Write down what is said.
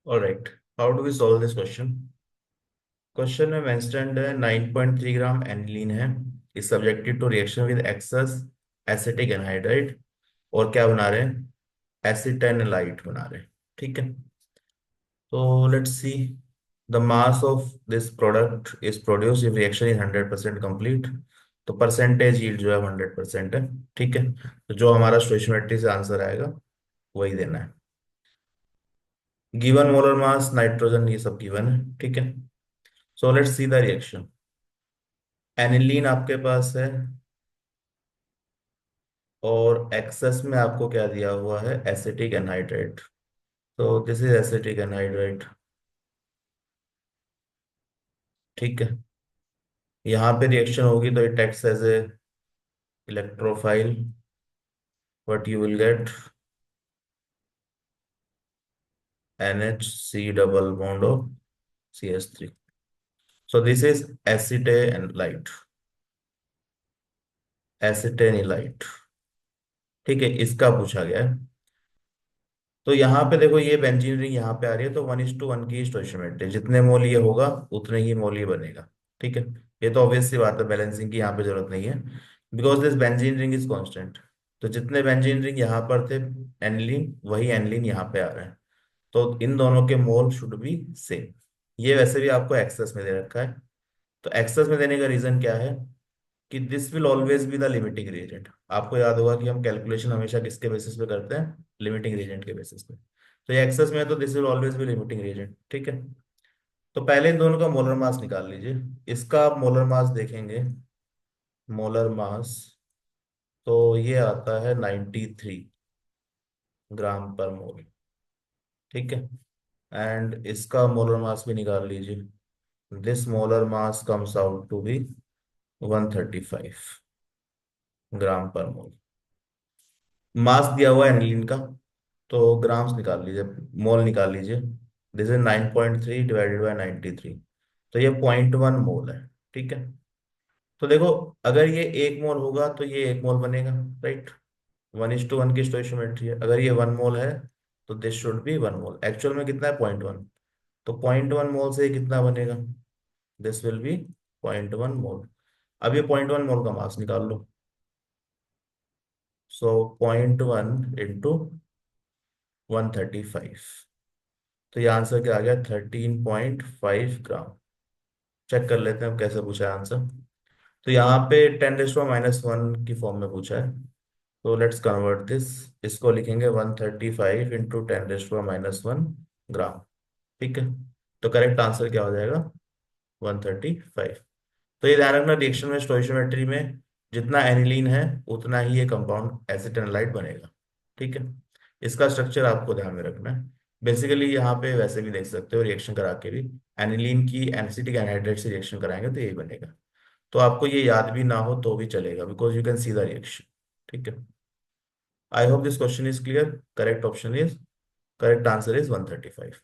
All right. How do we solve this question? Question में mentioned है 9.3 gram aniline है is subjected to reaction with excess acetic anhydride. और क्या बना रहे हैं? एसिटेनलाइट बना रहे हैं। ठीक है। तो let's see the mass of this product is produce if reaction is 100% complete. तो परसेंटेज यील्ड जो है 100% है। ठीक है। तो जो हमारा स्टोइचियोमेट्री से आंसर आएगा वही देना है। गिवन मोलर मास नाइट्रोजन ये सब गिवन है। ठीक है। So let's see the reaction. Aniline आपके पास है और एक्सेस में आपको क्या दिया हुआ है? Acetic anhydride. तो दिस इज एसिटिक एनहाइड्राइड। ठीक है। यहाँ पे रिएक्शन होगी तो it acts as a electrophile. What you will get? NH double bond of CH3। So this is acetanilide. Acetanilide. ठीक है, इसका पूछा गया है। तो यहाँ पे देखो ये बेंजीन रिंग यहाँ पे आ रही है तो 1:1 की स्टोइचियोमेट्री, जितने मोल ये होगा उतने ही मोल ये बनेगा। ठीक है। ये तो ऑब्वियस सी बात है, बैलेंसिंग की यहाँ पे जरूरत नहीं है because this benzene ring is constant. तो जितने बेंजीन रिंग यहाँ पर थे एनिलीन, वही एनिलीन यहाँ पे आ रहे हैं। तो इन दोनों के मोल शुड बी सेम। ये वैसे भी आपको एक्सेस में दे रखा है। तो एक्सेस में देने का रीजन क्या है? कि this will always be the limiting reagent. आपको याद होगा कि हम कैलकुलेशन हमेशा किसके बेसिस पे करते हैं? लिमिटिंग रीजेंट के बेसिस पे। तो ये एक्सेस में है तो this will always be limiting reagent. ठीक है। तो पहले इन दोनों का मोलर मास निकाल लीजिए। इसका आप मोलर मास देखेंगे। मोलर मास तो ये आता है 93 ग्राम पर मोल। ठीक है। एंड इसका मोलर मास भी निकाल लीजिए। This molar mass comes out to be 135 gram per mole. मास दिया हुआ है एनिलीन का, तो ग्राम्स निकाल लीजिए, मोल निकाल लीजिए। This is 9.3 divided by 93। तो ये 0.1 मोल है। ठीक है। तो देखो, अगर ये 1 मोल होगा तो ये 1 मोल बनेगा। राइट। 1:1 की स्टोइचियोमेट्री है। अगर ये 1 मोल है तो this should be 1 mole. Actual में कितना है? 0.1। तो 0.1 मोल से ये कितना बनेगा? दिस विल बी 0.1 मोल। अब ये 0.1 मोल का मास निकाल लो। सो 0.1 इंटू 135। तो ये आंसर क्या आ गया? 13.5 ग्राम। चेक कर लेते हैं हम कैसे पूछा है आंसर। तो यहाँ पे 10⁻⁻1 की फॉर्म में पूछा है। तो लेट्स कन्वर्ट दिस। इसको लिखेंगे 135 इंटू 10⁻⁻1 ग्राम। ठीक है। तो करेक्ट आंसर क्या हो जाएगा? 135। तो ये ध्यान रखना, रिएक्शन में स्टोइचियोमेट्री में जितना एनिलीन है उतना ही ये कंपाउंड एसिटेनलाइट बनेगा। ठीक है। इसका स्ट्रक्चर आपको ध्यान में रखना है। बेसिकली यहाँ पे वैसे भी देख सकते हो रिएक्शन करा के भी। एनिलीन की एसिटिक एनहाइड्राइड से रिएक्शन कराएंगे तो यही बनेगा। तो आपको ये याद भी ना हो तो भी चलेगा because you can see the reaction. ठीक है। I hope this question is clear. Correct option is, correct answer is 135।